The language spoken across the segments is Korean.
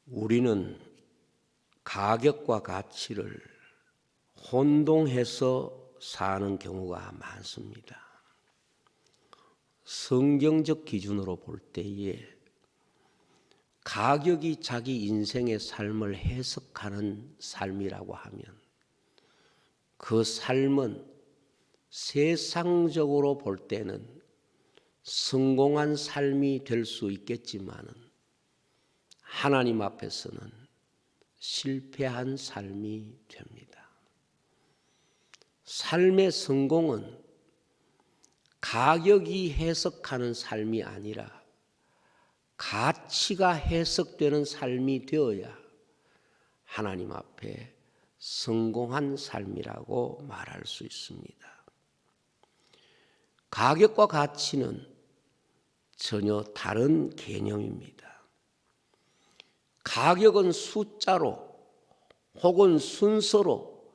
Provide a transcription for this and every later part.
우리는 가격과 가치를 혼동해서 사는 경우가 많습니다. 성경적 기준으로 볼 때에 가격이 자기 인생의 삶을 해석하는 삶이라고 하면 그 삶은 세상적으로 볼 때는 성공한 삶이 될 수 있겠지만은 하나님 앞에서는 실패한 삶이 됩니다. 삶의 성공은 가격이 해석하는 삶이 아니라 가치가 해석되는 삶이 되어야 하나님 앞에 성공한 삶이라고 말할 수 있습니다. 가격과 가치는 전혀 다른 개념입니다. 가격은 숫자로 혹은 순서로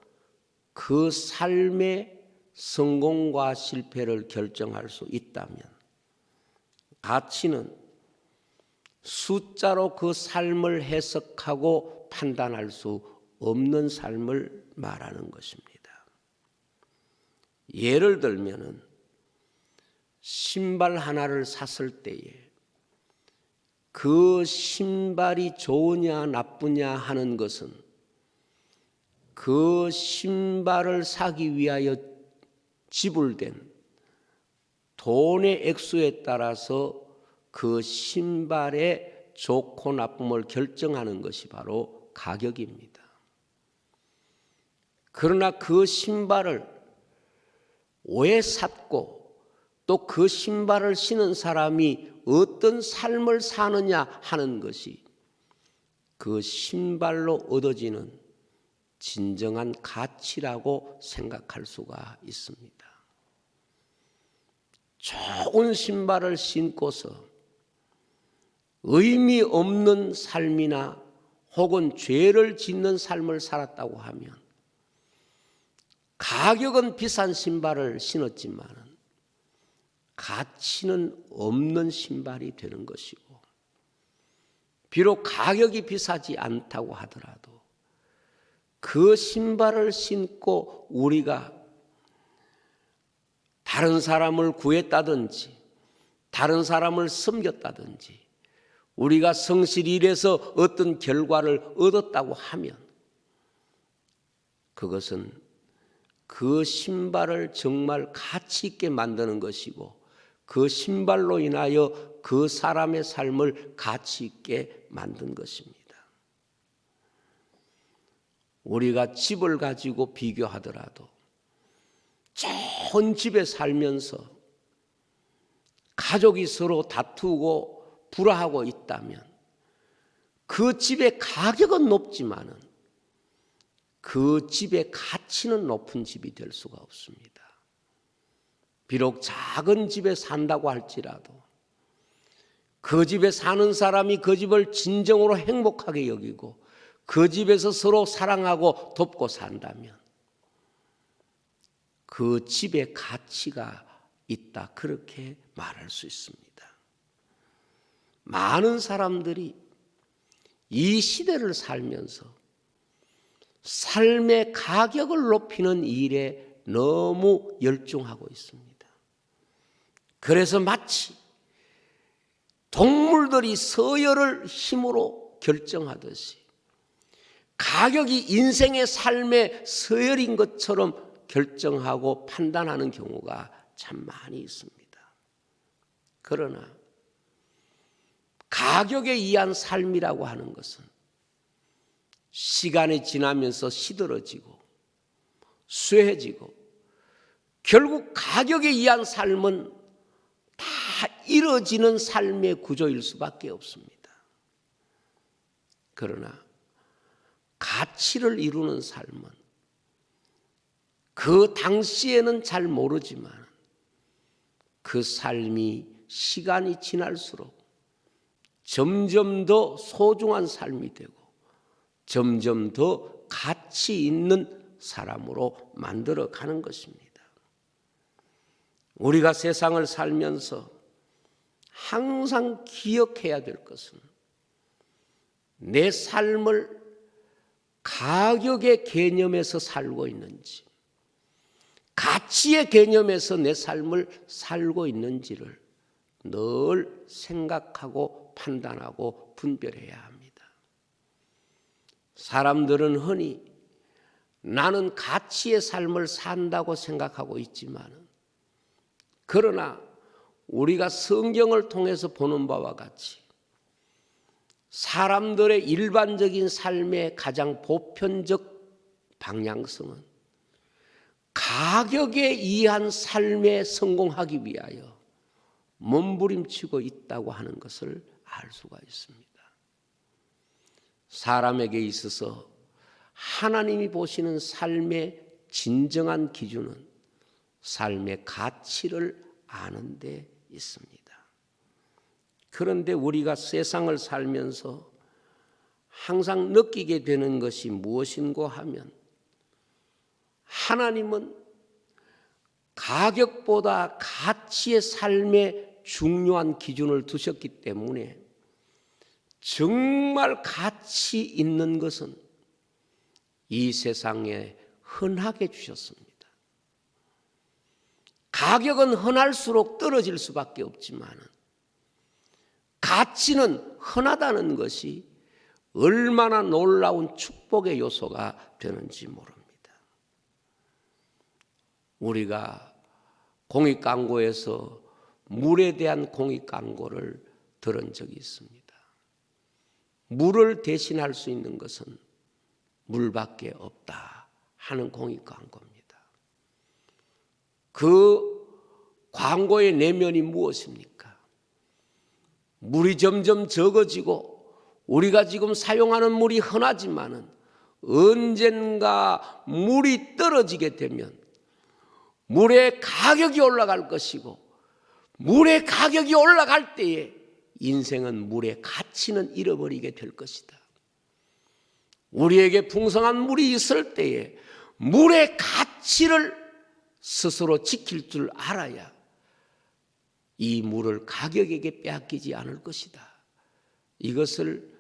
그 삶의 성공과 실패를 결정할 수 있다면, 가치는 숫자로 그 삶을 해석하고 판단할 수 없는 삶을 말하는 것입니다. 예를 들면은 신발 하나를 샀을 때에 그 신발이 좋으냐 나쁘냐 하는 것은 그 신발을 사기 위하여 지불된 돈의 액수에 따라서 그 신발의 좋고 나쁨을 결정하는 것이 바로 가격입니다. 그러나 그 신발을 왜 샀고 또 그 신발을 신은 사람이 어떤 삶을 사느냐 하는 것이 그 신발로 얻어지는 진정한 가치라고 생각할 수가 있습니다. 좋은 신발을 신고서 의미 없는 삶이나 혹은 죄를 짓는 삶을 살았다고 하면 가격은 비싼 신발을 신었지만 가치는 없는 신발이 되는 것이고, 비록 가격이 비싸지 않다고 하더라도 그 신발을 신고 우리가 다른 사람을 구했다든지 다른 사람을 섬겼다든지 우리가 성실히 일해서 어떤 결과를 얻었다고 하면 그것은 그 신발을 정말 가치 있게 만드는 것이고 그 신발로 인하여 그 사람의 삶을 가치 있게 만든 것입니다. 우리가 집을 가지고 비교하더라도 좋은 집에 살면서 가족이 서로 다투고 불화하고 있다면 그 집의 가격은 높지만은 그 집의 가치는 높은 집이 될 수가 없습니다. 비록 작은 집에 산다고 할지라도 그 집에 사는 사람이 그 집을 진정으로 행복하게 여기고 그 집에서 서로 사랑하고 돕고 산다면 그 집의 가치가 있다, 그렇게 말할 수 있습니다. 많은 사람들이 이 시대를 살면서 삶의 가격을 높이는 일에 너무 열중하고 있습니다. 그래서 마치 동물들이 서열을 힘으로 결정하듯이 가격이 인생의 삶의 서열인 것처럼 결정하고 판단하는 경우가 참 많이 있습니다. 그러나 가격에 의한 삶이라고 하는 것은 시간이 지나면서 시들어지고 쇠해지고 결국 가격에 의한 삶은 다 이뤄지는 삶의 구조일 수밖에 없습니다. 그러나 가치를 이루는 삶은 그 당시에는 잘 모르지만 그 삶이 시간이 지날수록 점점 더 소중한 삶이 되고 점점 더 가치 있는 사람으로 만들어가는 것입니다. 우리가 세상을 살면서 항상 기억해야 될 것은 내 삶을 가격의 개념에서 살고 있는지, 가치의 개념에서 내 삶을 살고 있는지를 늘 생각하고 판단하고 분별해야 합니다. 사람들은 흔히 나는 가치의 삶을 산다고 생각하고 있지만, 그러나 우리가 성경을 통해서 보는 바와 같이 사람들의 일반적인 삶의 가장 보편적 방향성은 가격에 의한 삶에 성공하기 위하여 몸부림치고 있다고 하는 것을 알 수가 있습니다. 사람에게 있어서 하나님이 보시는 삶의 진정한 기준은 삶의 가치를 아는 데 있습니다. 그런데 우리가 세상을 살면서 항상 느끼게 되는 것이 무엇인고 하면, 하나님은 가격보다 가치의 삶에 중요한 기준을 두셨기 때문에 정말 가치 있는 것은 이 세상에 흔하게 주셨습니다. 가격은 흔할수록 떨어질 수밖에 없지만 가치는 흔하다는 것이 얼마나 놀라운 축복의 요소가 되는지 모릅니다. 우리가 공익광고에서 물에 대한 공익광고를 들은 적이 있습니다. 물을 대신할 수 있는 것은 물밖에 없다 하는 공익광고입니다. 그 광고의 내면이 무엇입니까? 물이 점점 적어지고 우리가 지금 사용하는 물이 흔하지만은 언젠가 물이 떨어지게 되면 물의 가격이 올라갈 것이고, 물의 가격이 올라갈 때에 인생은 물의 가치는 잃어버리게 될 것이다. 우리에게 풍성한 물이 있을 때에 물의 가치를 스스로 지킬 줄 알아야 이 물을 가격에게 빼앗기지 않을 것이다. 이것을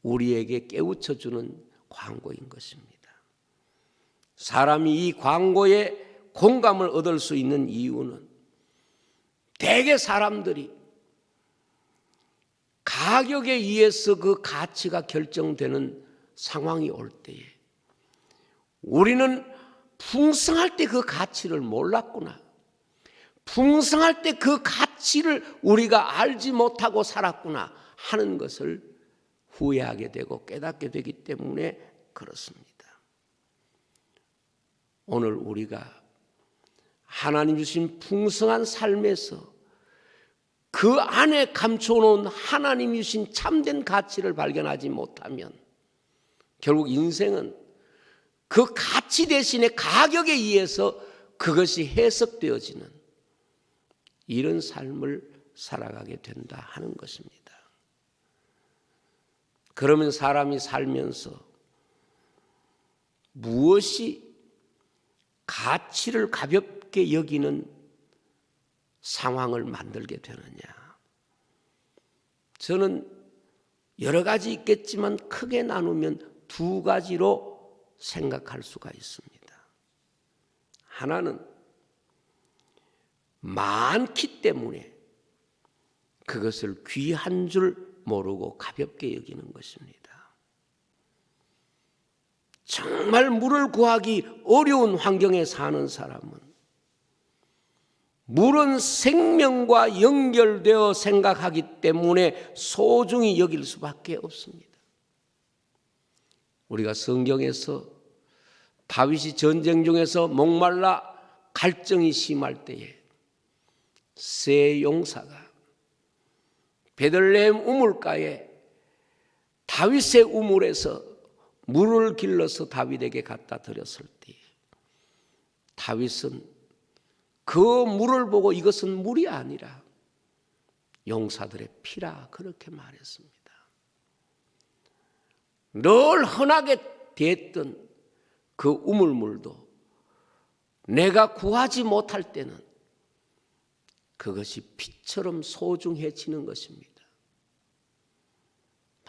우리에게 깨우쳐주는 광고인 것입니다. 사람이 이 광고에 공감을 얻을 수 있는 이유는 대개 사람들이 가격에 의해서 그 가치가 결정되는 상황이 올 때에 우리는 풍성할 때 그 가치를 몰랐구나, 풍성할 때 그 가치를 우리가 알지 못하고 살았구나 하는 것을 후회하게 되고 깨닫게 되기 때문에 그렇습니다. 오늘 우리가 하나님 주신 풍성한 삶에서 그 안에 감춰놓은 하나님 주신 참된 가치를 발견하지 못하면 결국 인생은 그 가치 대신에 가격에 의해서 그것이 해석되어지는 이런 삶을 살아가게 된다 하는 것입니다. 그러면 사람이 살면서 무엇이 가치를 가볍게 여기는 상황을 만들게 되느냐? 저는 여러 가지 있겠지만 크게 나누면 두 가지로 생각할 수가 있습니다. 하나는 많기 때문에 그것을 귀한 줄 모르고 가볍게 여기는 것입니다. 정말 물을 구하기 어려운 환경에 사는 사람은 물은 생명과 연결되어 생각하기 때문에 소중히 여길 수밖에 없습니다. 우리가 성경에서 다윗이 전쟁 중에서 목말라 갈증이 심할 때에 세 용사가 베들레헴 우물가에 다윗의 우물에서 물을 길러서 다윗에게 갖다 드렸을 때 다윗은 그 물을 보고 이것은 물이 아니라 용사들의 피라 그렇게 말했습니다. 늘 흔하게 됐던 그 우물물도 내가 구하지 못할 때는 그것이 피처럼 소중해지는 것입니다.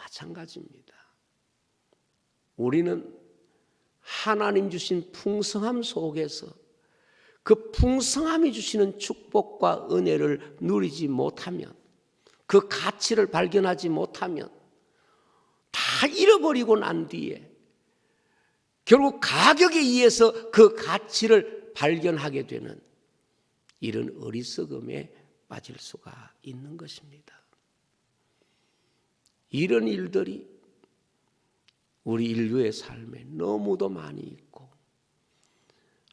마찬가지입니다. 우리는 하나님 주신 풍성함 속에서 그 풍성함이 주시는 축복과 은혜를 누리지 못하면, 그 가치를 발견하지 못하면 다 잃어버리고 난 뒤에 결국 가격에 의해서 그 가치를 발견하게 되는 이런 어리석음에 빠질 수가 있는 것입니다. 이런 일들이 우리 인류의 삶에 너무도 많이 있고,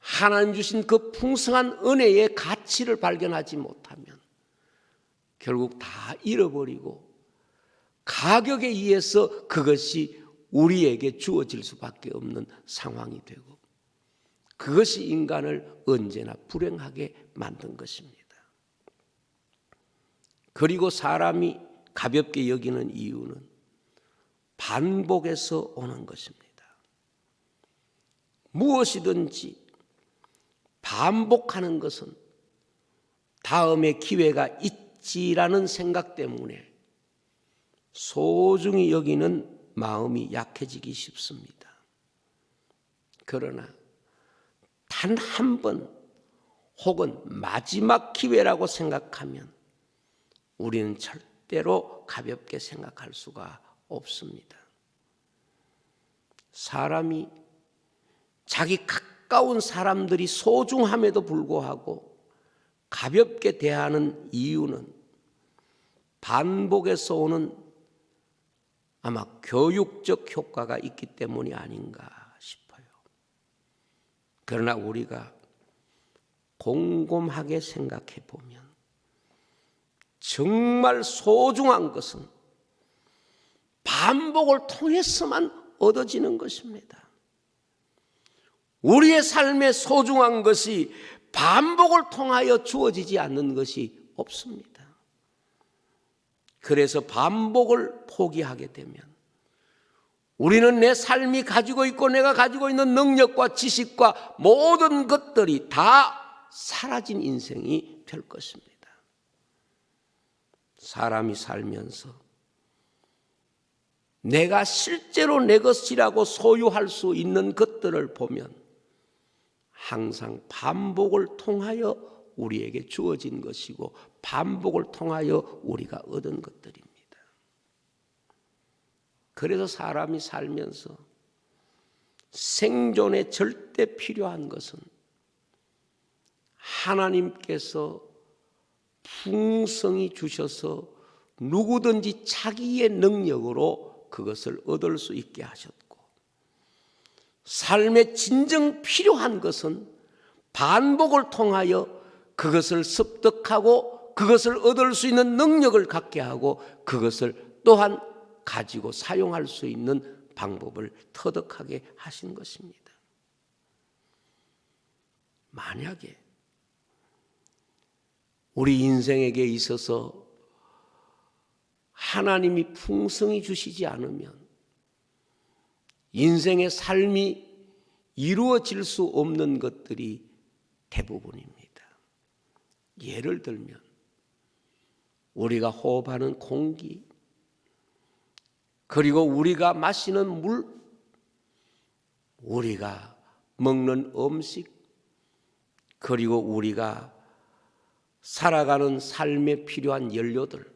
하나님 주신 그 풍성한 은혜의 가치를 발견하지 못하면 결국 다 잃어버리고 가격에 의해서 그것이 우리에게 주어질 수밖에 없는 상황이 되고, 그것이 인간을 언제나 불행하게 만든 것입니다. 그리고 사람이 가볍게 여기는 이유는 반복에서 오는 것입니다. 무엇이든지 반복하는 것은 다음에 기회가 있지라는 생각 때문에 소중히 여기는 마음이 약해지기 쉽습니다. 그러나 단 한 번 혹은 마지막 기회라고 생각하면 우리는 절대로 가볍게 생각할 수가 없습니다. 사람이 자기 가까운 사람들이 소중함에도 불구하고 가볍게 대하는 이유는 반복에서 오는 아마 교육적 효과가 있기 때문이 아닌가 싶어요. 그러나 우리가 곰곰하게 생각해 보면 정말 소중한 것은 반복을 통해서만 얻어지는 것입니다. 우리의 삶에 소중한 것이 반복을 통하여 주어지지 않는 것이 없습니다. 그래서 반복을 포기하게 되면 우리는 내 삶이 가지고 있고 내가 가지고 있는 능력과 지식과 모든 것들이 다 사라진 인생이 될 것입니다. 사람이 살면서 내가 실제로 내 것이라고 소유할 수 있는 것들을 보면 항상 반복을 통하여 우리에게 주어진 것이고 반복을 통하여 우리가 얻은 것들입니다. 그래서 사람이 살면서 생존에 절대 필요한 것은 하나님께서 풍성히 주셔서 누구든지 자기의 능력으로 그것을 얻을 수 있게 하셨고, 삶에 진정 필요한 것은 반복을 통하여 그것을 습득하고 그것을 얻을 수 있는 능력을 갖게 하고 그것을 또한 가지고 사용할 수 있는 방법을 터득하게 하신 것입니다. 만약에 우리 인생에게 있어서 하나님이 풍성히 주시지 않으면 인생의 삶이 이루어질 수 없는 것들이 대부분입니다. 예를 들면 우리가 호흡하는 공기, 그리고 우리가 마시는 물, 우리가 먹는 음식, 그리고 우리가 살아가는 삶에 필요한 연료들,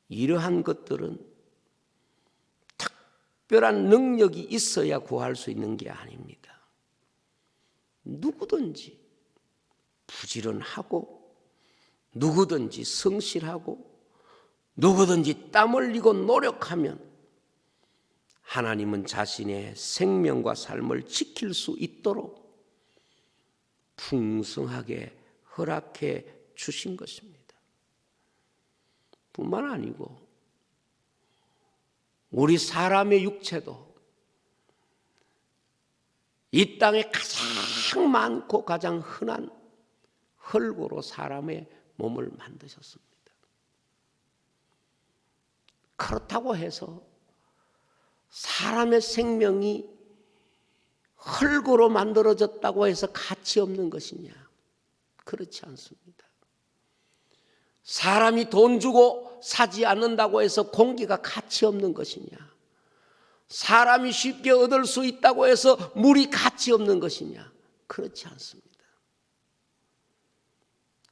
이러한 것들은 특별한 능력이 있어야 구할 수 있는 게 아닙니다. 누구든지 부지런하고 누구든지 성실하고 누구든지 땀 흘리고 노력하면 하나님은 자신의 생명과 삶을 지킬 수 있도록 풍성하게 허락해 주신 것입니다. 뿐만 아니고 우리 사람의 육체도 이 땅에 가장 많고 가장 흔한 흙으로 사람의 몸을 만드셨습니다. 그렇다고 해서 사람의 생명이 흙으로 만들어졌다고 해서 가치 없는 것이냐? 그렇지 않습니다. 사람이 돈 주고 사지 않는다고 해서 공기가 가치 없는 것이냐? 사람이 쉽게 얻을 수 있다고 해서 물이 가치 없는 것이냐? 그렇지 않습니다.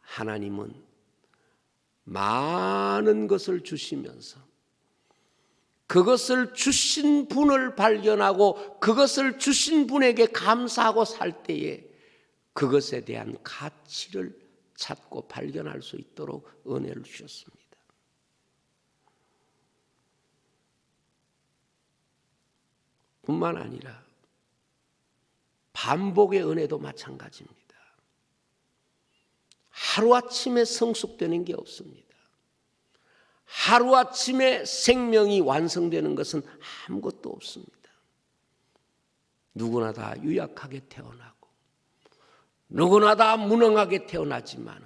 하나님은 많은 것을 주시면서 그것을 주신 분을 발견하고 그것을 주신 분에게 감사하고 살 때에 그것에 대한 가치를 찾고 발견할 수 있도록 은혜를 주셨습니다. 뿐만 아니라 반복의 은혜도 마찬가지입니다. 하루아침에 성숙되는 게 없습니다. 하루아침에 생명이 완성되는 것은 아무것도 없습니다. 누구나 다 유약하게 태어나고 누구나 다 무능하게 태어나지만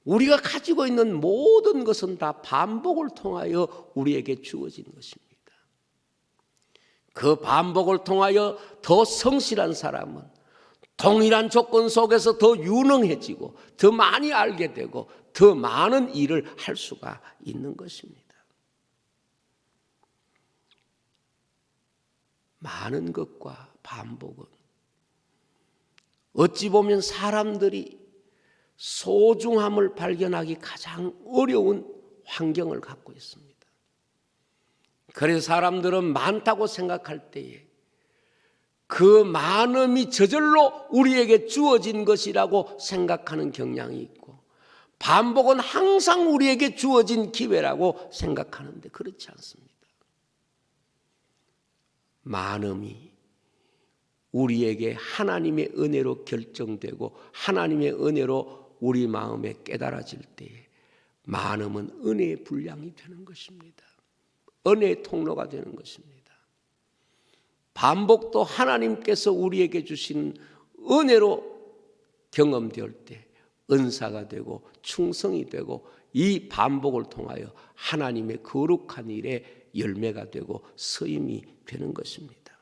우리가 가지고 있는 모든 것은 다 반복을 통하여 우리에게 주어진 것입니다. 그 반복을 통하여 더 성실한 사람은 동일한 조건 속에서 더 유능해지고 더 많이 알게 되고 더 많은 일을 할 수가 있는 것입니다. 많은 것과 반복은 어찌 보면 사람들이 소중함을 발견하기 가장 어려운 환경을 갖고 있습니다. 그래서 사람들은 많다고 생각할 때에 그 많음이 저절로 우리에게 주어진 것이라고 생각하는 경향이 있고 반복은 항상 우리에게 주어진 기회라고 생각하는데 그렇지 않습니다. 많음이 우리에게 하나님의 은혜로 결정되고 하나님의 은혜로 우리 마음에 깨달아질 때에 많음은 은혜의 분량이 되는 것입니다. 은혜의 통로가 되는 것입니다. 반복도 하나님께서 우리에게 주신 은혜로 경험될 때 은사가 되고 충성이 되고 이 반복을 통하여 하나님의 거룩한 일에 열매가 되고 서임이 되는 것입니다.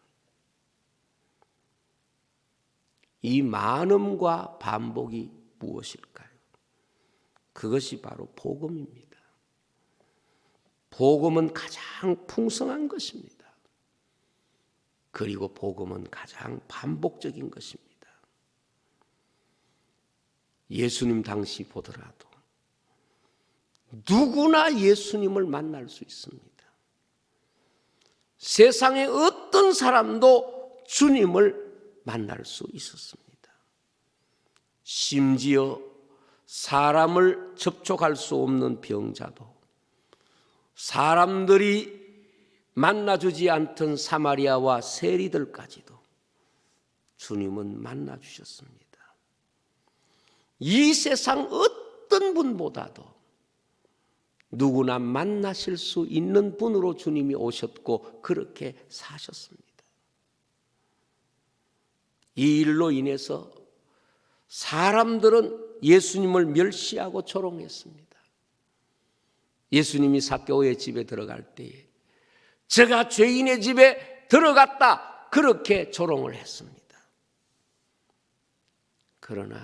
이 많음과 반복이 무엇일까요? 그것이 바로 복음입니다. 복음은 가장 풍성한 것입니다. 그리고 복음은 가장 반복적인 것입니다. 예수님 당시 보더라도 누구나 예수님을 만날 수 있습니다. 세상의 어떤 사람도 주님을 만날 수 있었습니다. 심지어 사람을 접촉할 수 없는 병자도 사람들이 만나주지 않던 사마리아와 세리들까지도 주님은 만나주셨습니다. 이 세상 어떤 분보다도 누구나 만나실 수 있는 분으로 주님이 오셨고 그렇게 사셨습니다. 이 일로 인해서 사람들은 예수님을 멸시하고 조롱했습니다. 예수님이 삭개오의 집에 들어갈 때에 제가 죄인의 집에 들어갔다 그렇게 조롱을 했습니다. 그러나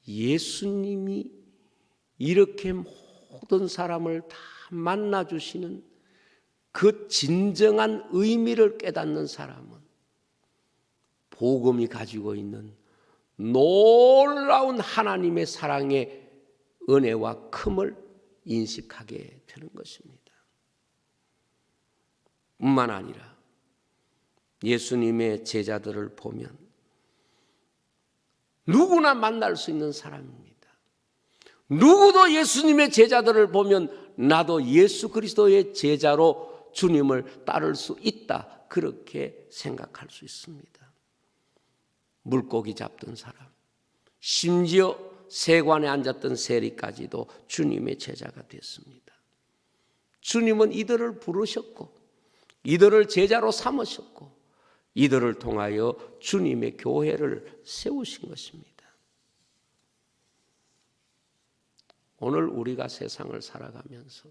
예수님이 이렇게 모든 사람을 다 만나주시는 그 진정한 의미를 깨닫는 사람은 복음이 가지고 있는 놀라운 하나님의 사랑의 은혜와 큼을 인식하게 되는 것입니다. 뿐만 아니라 예수님의 제자들을 보면 누구나 만날 수 있는 사람입니다. 누구도 예수님의 제자들을 보면 나도 예수 그리스도의 제자로 주님을 따를 수 있다 그렇게 생각할 수 있습니다. 물고기 잡던 사람, 심지어 세관에 앉았던 세리까지도 주님의 제자가 됐습니다. 주님은 이들을 부르셨고 이들을 제자로 삼으셨고 이들을 통하여 주님의 교회를 세우신 것입니다. 오늘 우리가 세상을 살아가면서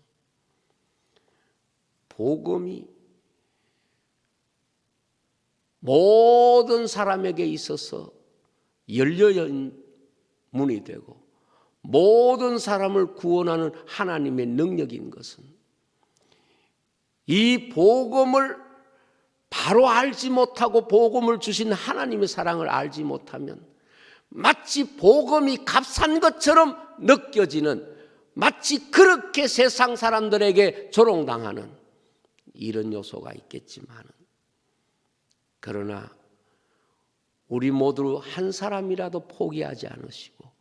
복음이 모든 사람에게 있어서 열려있는 문이 되고 모든 사람을 구원하는 하나님의 능력인 것은 이 복음을 바로 알지 못하고 복음을 주신 하나님의 사랑을 알지 못하면 마치 복음이 값싼 것처럼 느껴지는, 마치 그렇게 세상 사람들에게 조롱당하는 이런 요소가 있겠지만, 그러나 우리 모두 한 사람이라도 포기하지 않으시고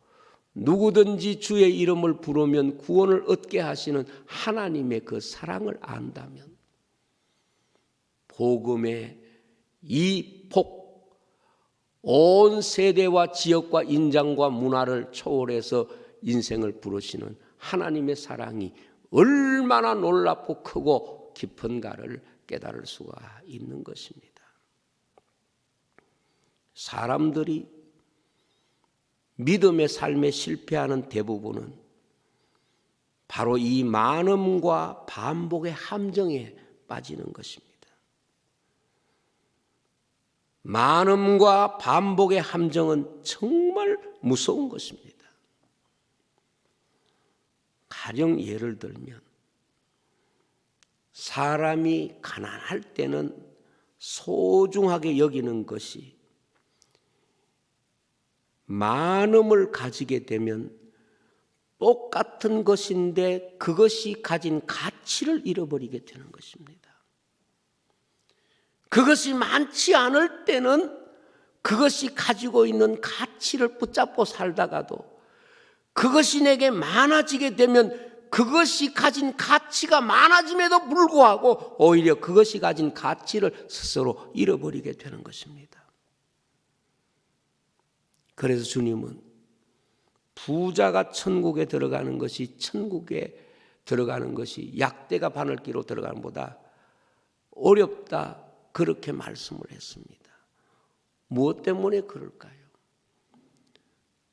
누구든지 주의 이름을 부르면 구원을 얻게 하시는 하나님의 그 사랑을 안다면 복음의 이 폭, 온 세대와 지역과 인장과 문화를 초월해서 인생을 부르시는 하나님의 사랑이 얼마나 놀랍고 크고 깊은가를 깨달을 수가 있는 것입니다. 사람들이 믿음의 삶에 실패하는 대부분은 바로 이 많음과 반복의 함정에 빠지는 것입니다. 많음과 반복의 함정은 정말 무서운 것입니다. 가령 예를 들면 사람이 가난할 때는 소중하게 여기는 것이 많음을 가지게 되면 똑같은 것인데 그것이 가진 가치를 잃어버리게 되는 것입니다. 그것이 많지 않을 때는 그것이 가지고 있는 가치를 붙잡고 살다가도 그것이 내게 많아지게 되면 그것이 가진 가치가 많아짐에도 불구하고 오히려 그것이 가진 가치를 스스로 잃어버리게 되는 것입니다. 그래서 주님은 부자가 천국에 들어가는 것이 약대가 바늘기로 들어가는 것보다 어렵다, 그렇게 말씀을 했습니다. 무엇 때문에 그럴까요?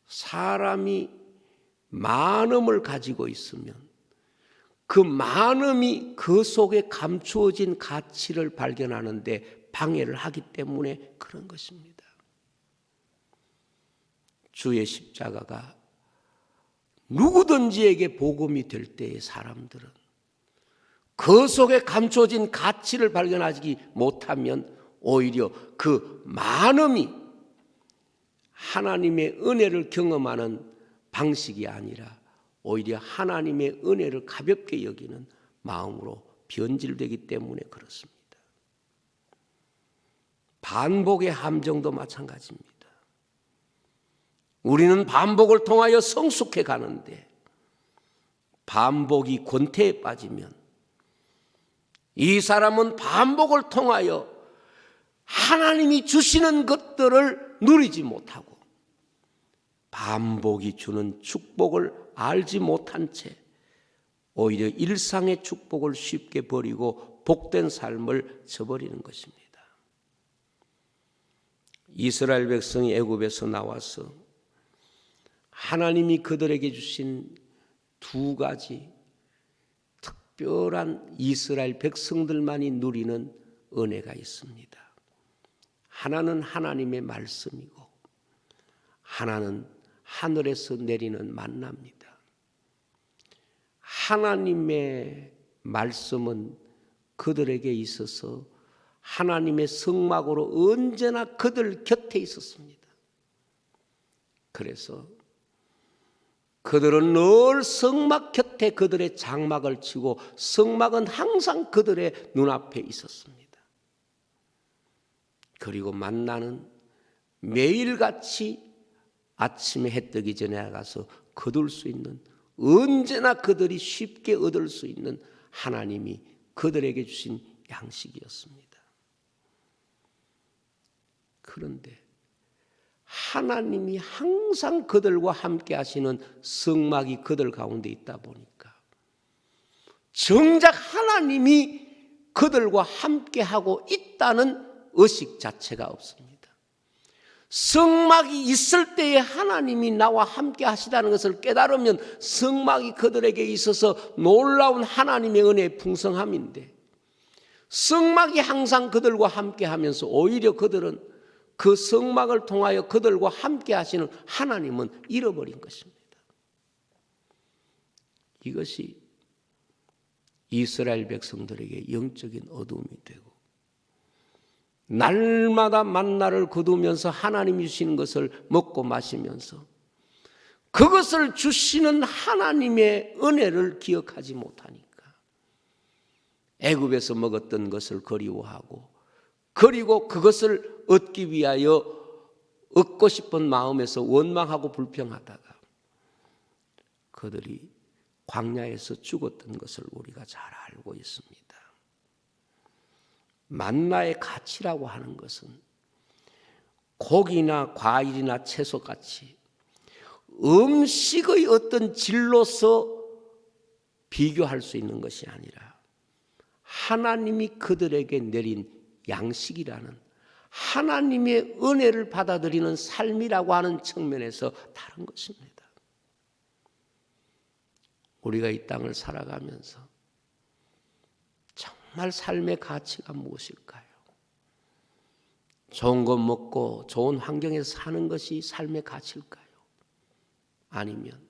사람이 많음을 가지고 있으면 그 많음이 그 속에 감추어진 가치를 발견하는데 방해를 하기 때문에 그런 것입니다. 주의 십자가가 누구든지에게 복음이 될 때의 사람들은 그 속에 감춰진 가치를 발견하지 못하면 오히려 그 많음이 하나님의 은혜를 경험하는 방식이 아니라 오히려 하나님의 은혜를 가볍게 여기는 마음으로 변질되기 때문에 그렇습니다. 반복의 함정도 마찬가지입니다. 우리는 반복을 통하여 성숙해 가는데 반복이 권태에 빠지면 이 사람은 반복을 통하여 하나님이 주시는 것들을 누리지 못하고 반복이 주는 축복을 알지 못한 채 오히려 일상의 축복을 쉽게 버리고 복된 삶을 저버리는 것입니다. 이스라엘 백성이 애굽에서 나와서 하나님이 그들에게 주신 두 가지 특별한 이스라엘 백성들만이 누리는 은혜가 있습니다. 하나는 하나님의 말씀이고 하나는 하늘에서 내리는 만나입니다. 하나님의 말씀은 그들에게 있어서 하나님의 성막으로 언제나 그들 곁에 있었습니다. 그래서 그들은 늘 성막 곁에 그들의 장막을 치고 성막은 항상 그들의 눈앞에 있었습니다. 그리고 만나는 매일같이 아침에 해 뜨기 전에 나가서 거둘 수 있는, 언제나 그들이 쉽게 얻을 수 있는 하나님이 그들에게 주신 양식이었습니다. 그런데 하나님이 항상 그들과 함께 하시는 성막이 그들 가운데 있다 보니까 정작 하나님이 그들과 함께 하고 있다는 의식 자체가 없습니다. 성막이 있을 때에 하나님이 나와 함께 하시다는 것을 깨달으면 성막이 그들에게 있어서 놀라운 하나님의 은혜의 풍성함인데 성막이 항상 그들과 함께 하면서 오히려 그들은 그 성막을 통하여 그들과 함께 하시는 하나님은 잃어버린 것입니다. 이것이 이스라엘 백성들에게 영적인 어둠이 되고 날마다 만나를 거두면서 하나님이 주시는 것을 먹고 마시면서 그것을 주시는 하나님의 은혜를 기억하지 못하니까 애굽에서 먹었던 것을 그리워하고 그리고 그것을 얻기 위하여 얻고 싶은 마음에서 원망하고 불평하다가 그들이 광야에서 죽었던 것을 우리가 잘 알고 있습니다. 만나의 가치라고 하는 것은 고기나 과일이나 채소같이 음식의 어떤 질로서 비교할 수 있는 것이 아니라 하나님이 그들에게 내린 양식이라는 하나님의 은혜를 받아들이는 삶이라고 하는 측면에서 다른 것입니다. 우리가 이 땅을 살아가면서 정말 삶의 가치가 무엇일까요? 좋은 것 먹고 좋은 환경에서 사는 것이 삶의 가치일까요? 아니면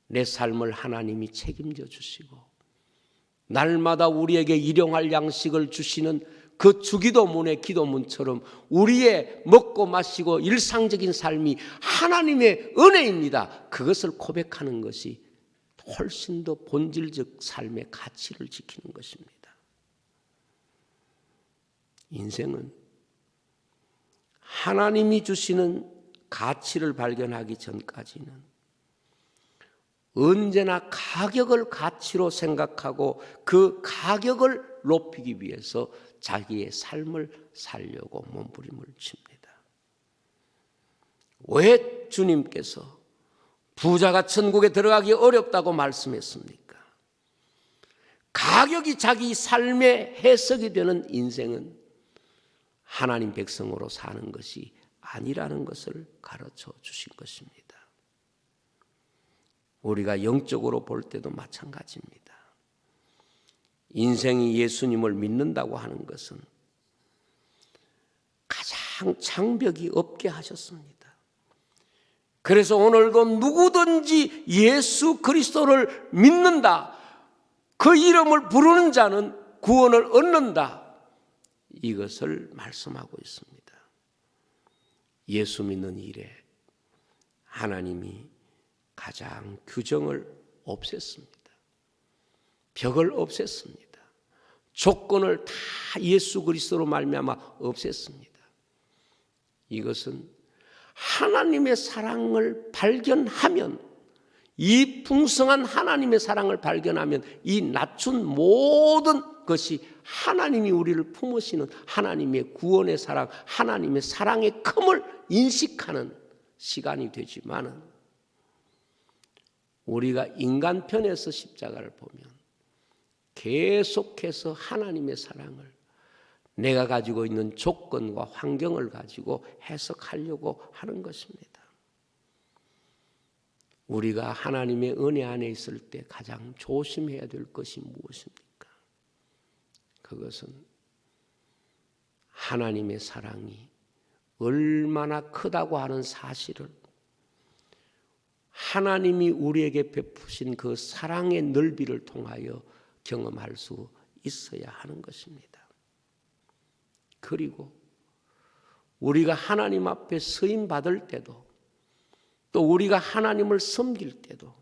내 삶을 하나님이 책임져 주시고 날마다 우리에게 일용할 양식을 주시는 그 주기도문의 기도문처럼 우리의 먹고 마시고 일상적인 삶이 하나님의 은혜입니다. 그것을 고백하는 것이 훨씬 더 본질적 삶의 가치를 지키는 것입니다. 인생은 하나님이 주시는 가치를 발견하기 전까지는 언제나 가격을 가치로 생각하고 그 가격을 높이기 위해서 자기의 삶을 살려고 몸부림을 칩니다. 왜 주님께서 부자가 천국에 들어가기 어렵다고 말씀했습니까? 가격이 자기 삶의 해석이 되는 인생은 하나님 백성으로 사는 것이 아니라는 것을 가르쳐 주신 것입니다. 우리가 영적으로 볼 때도 마찬가지입니다. 인생이 예수님을 믿는다고 하는 것은 가장 장벽이 없게 하셨습니다. 그래서 오늘도 누구든지 예수 그리스도를 믿는다, 그 이름을 부르는 자는 구원을 얻는다, 이것을 말씀하고 있습니다. 예수 믿는 일에 하나님이 가장 규정을 없앴습니다. 벽을 없앴습니다. 조건을 다 예수 그리스도로 말미암아 없앴습니다. 이것은 하나님의 사랑을 발견하면, 이 풍성한 하나님의 사랑을 발견하면 이 낮춘 모든 것이 하나님이 우리를 품으시는 하나님의 구원의 사랑, 하나님의 사랑의 큼을 인식하는 시간이 되지만은 우리가 인간편에서 십자가를 보면 계속해서 하나님의 사랑을 내가 가지고 있는 조건과 환경을 가지고 해석하려고 하는 것입니다. 우리가 하나님의 은혜 안에 있을 때 가장 조심해야 될 것이 무엇입니까? 그것은 하나님의 사랑이 얼마나 크다고 하는 사실을, 하나님이 우리에게 베푸신 그 사랑의 넓이를 통하여 경험할 수 있어야 하는 것입니다. 그리고 우리가 하나님 앞에 서임 받을 때도, 또 우리가 하나님을 섬길 때도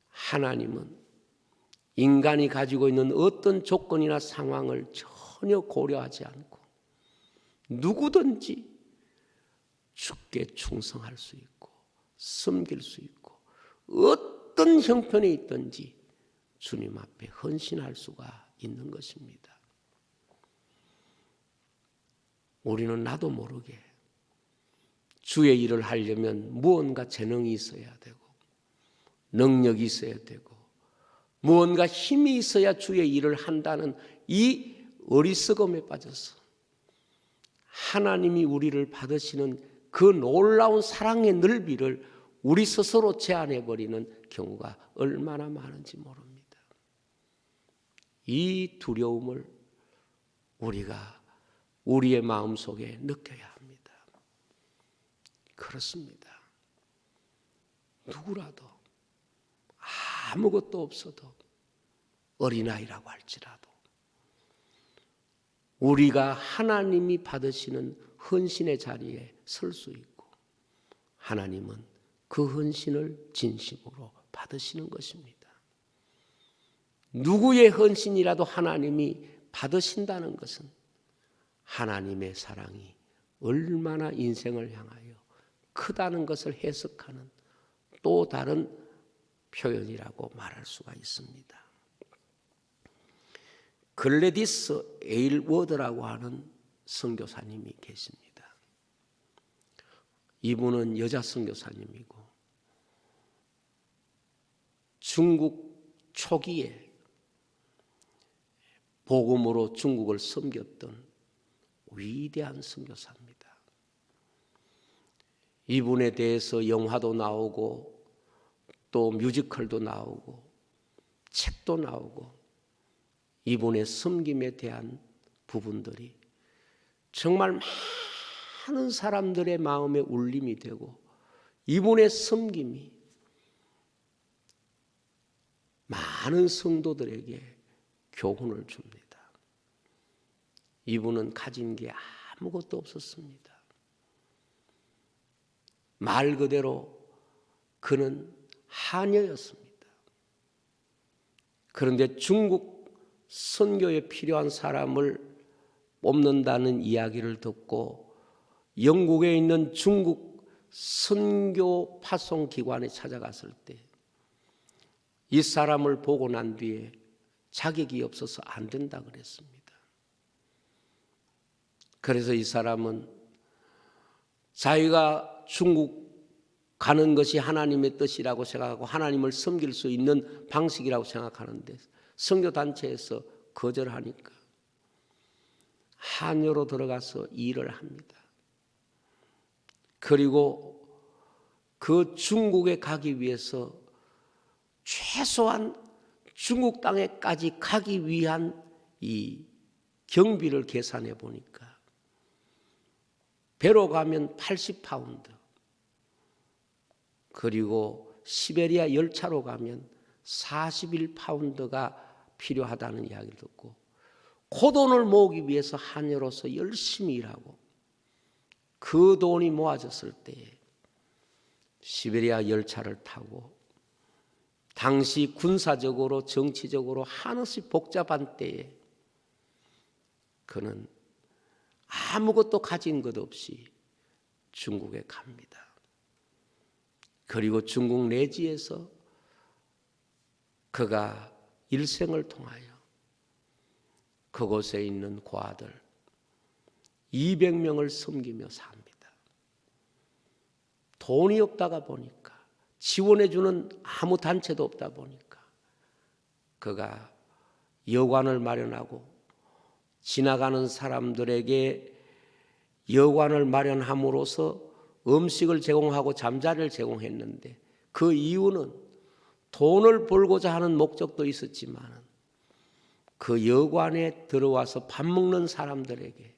하나님은 인간이 가지고 있는 어떤 조건이나 상황을 전혀 고려하지 않고 누구든지 주께 충성할 수 있고 섬길 수 있고 어떤 형편에 있든지 주님 앞에 헌신할 수가 있는 것입니다. 우리는 나도 모르게 주의 일을 하려면 무언가 재능이 있어야 되고 능력이 있어야 되고 무언가 힘이 있어야 주의 일을 한다는 이 어리석음에 빠져서 하나님이 우리를 받으시는 그 놀라운 사랑의 넓이를 우리 스스로 제한해버리는 경우가 얼마나 많은지 모릅니다. 이 두려움을 우리가 우리의 마음속에 느껴야 합니다. 그렇습니다. 누구라도 아무것도 없어도 어린아이라고 할지라도 우리가 하나님이 받으시는 헌신의 자리에 설 수 있고 하나님은 그 헌신을 진심으로 받으시는 것입니다. 누구의 헌신이라도 하나님이 받으신다는 것은 하나님의 사랑이 얼마나 인생을 향하여 크다는 것을 해석하는 또 다른 표현이라고 말할 수가 있습니다. 글래디스 에일워드라고 하는 선교사님이 계십니다. 이분은 여자 선교사님이고 중국 초기에 복음으로 중국을 섬겼던 위대한 선교사입니다. 이분에 대해서 영화도 나오고 또 뮤지컬도 나오고 책도 나오고 이분의 섬김에 대한 부분들이 정말 많은 사람들의 마음에 울림이 되고 이분의 섬김이 많은 성도들에게 교훈을 줍니다. 이분은 가진 게 아무것도 없었습니다. 말 그대로 그는 하녀였습니다. 그런데 중국 선교에 필요한 사람을 뽑는다는 이야기를 듣고 영국에 있는 중국 선교 파송 기관에 찾아갔을 때 이 사람을 보고 난 뒤에 자격이 없어서 안 된다 그랬습니다. 그래서 이 사람은 자기가 중국 가는 것이 하나님의 뜻이라고 생각하고 하나님을 섬길 수 있는 방식이라고 생각하는데 선교단체에서 거절하니까 한여로 들어가서 일을 합니다. 그리고 그 중국에 가기 위해서 최소한 중국 땅에까지 가기 위한 이 경비를 계산해 보니까 배로 가면 80파운드 그리고 시베리아 열차로 가면 41파운드가 필요하다는 이야기를 듣고 그 돈을 모으기 위해서 한여로서 열심히 일하고 그 돈이 모아졌을 때에 시베리아 열차를 타고 당시 군사적으로 정치적으로 한없이 복잡한 때에 그는 아무것도 가진 것 없이 중국에 갑니다. 그리고 중국 내지에서 그가 일생을 통하여 그곳에 있는 고아들 200명을 섬기며 삽니다. 돈이 없다가 보니까 지원해주는 아무 단체도 없다 보니까 그가 여관을 마련하고 지나가는 사람들에게 여관을 마련함으로써 음식을 제공하고 잠자리를 제공했는데 그 이유는 돈을 벌고자 하는 목적도 있었지만 그 여관에 들어와서 밥 먹는 사람들에게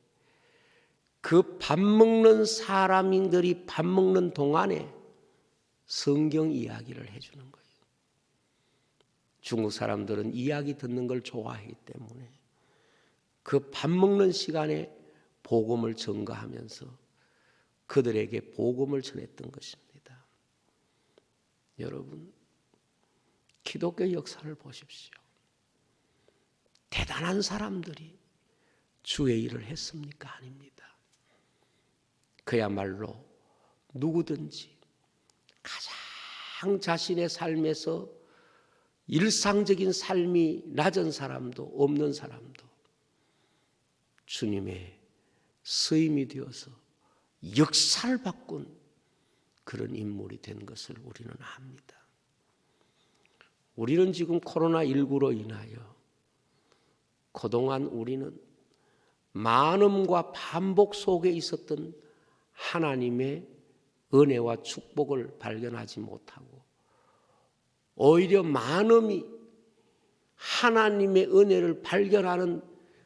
그 밥 먹는 사람들이 밥 먹는 동안에 성경 이야기를 해주는 거예요. 중국 사람들은 이야기 듣는 걸 좋아하기 때문에 그 밥 먹는 시간에 복음을 전가하면서 그들에게 복음을 전했던 것입니다. 여러분, 기독교 역사를 보십시오. 대단한 사람들이 주의 일을 했습니까? 아닙니다. 그야말로 누구든지 가장 자신의 삶에서 일상적인 삶이 낮은 사람도 없는 사람도 주님의 쓰임이 되어서 역사를 바꾼 그런 인물이 된 것을 우리는 압니다. 우리는 지금 코로나19로 인하여 그동안 우리는 많음과 반복 속에 있었던 하나님의 은혜와 축복을 발견하지 못하고 오히려 많음이 하나님의 은혜를 발견하는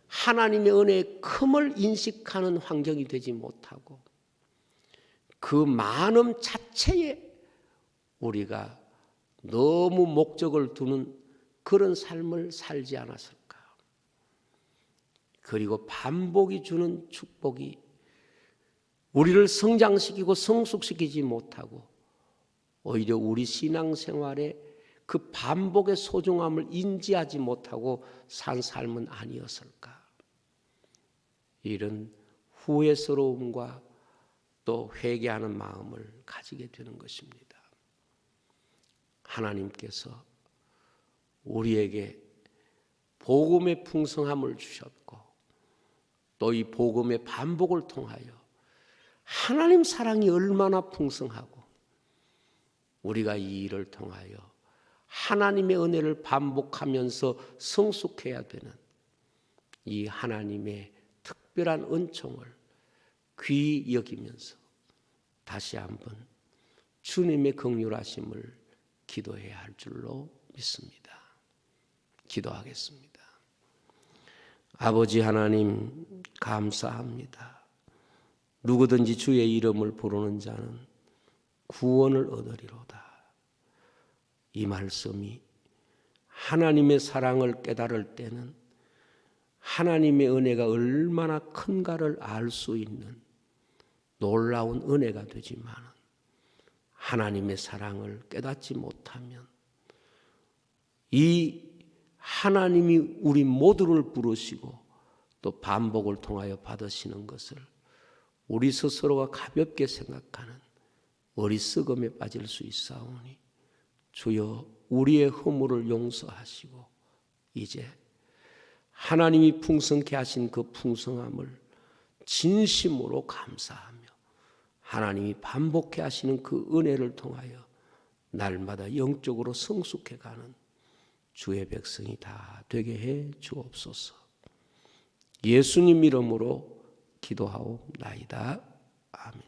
하나님의 은혜의 큼을 인식하는 환경이 되지 못하고 그 많음 자체에 우리가 너무 목적을 두는 그런 삶을 살지 않았을까? 그리고 반복이 주는 축복이 우리를 성장시키고 성숙시키지 못하고 오히려 우리 신앙생활에 그 반복의 소중함을 인지하지 못하고 산 삶은 아니었을까? 이런 후회스러움과 또 회개하는 마음을 가지게 되는 것입니다. 하나님께서 우리에게 복음의 풍성함을 주셨고 또 이 복음의 반복을 통하여 하나님 사랑이 얼마나 풍성하고 우리가 이 일을 통하여 하나님의 은혜를 반복하면서 성숙해야 되는 이 하나님의 특별한 은총을 귀히 여기면서 다시 한번 주님의 긍휼하심을 기도해야 할 줄로 믿습니다. 기도하겠습니다. 아버지 하나님 감사합니다. 누구든지 주의 이름을 부르는 자는 구원을 얻으리로다. 이 말씀이 하나님의 사랑을 깨달을 때는 하나님의 은혜가 얼마나 큰가를 알 수 있는 놀라운 은혜가 되지만 하나님의 사랑을 깨닫지 못하면 이 하나님이 우리 모두를 부르시고 또 반복을 통하여 받으시는 것을 우리 스스로가 가볍게 생각하는 어리석음에 빠질 수 있사오니 주여 우리의 허물을 용서하시고 이제 하나님이 풍성케 하신 그 풍성함을 진심으로 감사하며 하나님이 반복케 하시는 그 은혜를 통하여 날마다 영적으로 성숙해가는 주의 백성이 다 되게 해 주옵소서. 예수님 이름으로 기도하옵나이다. 아멘.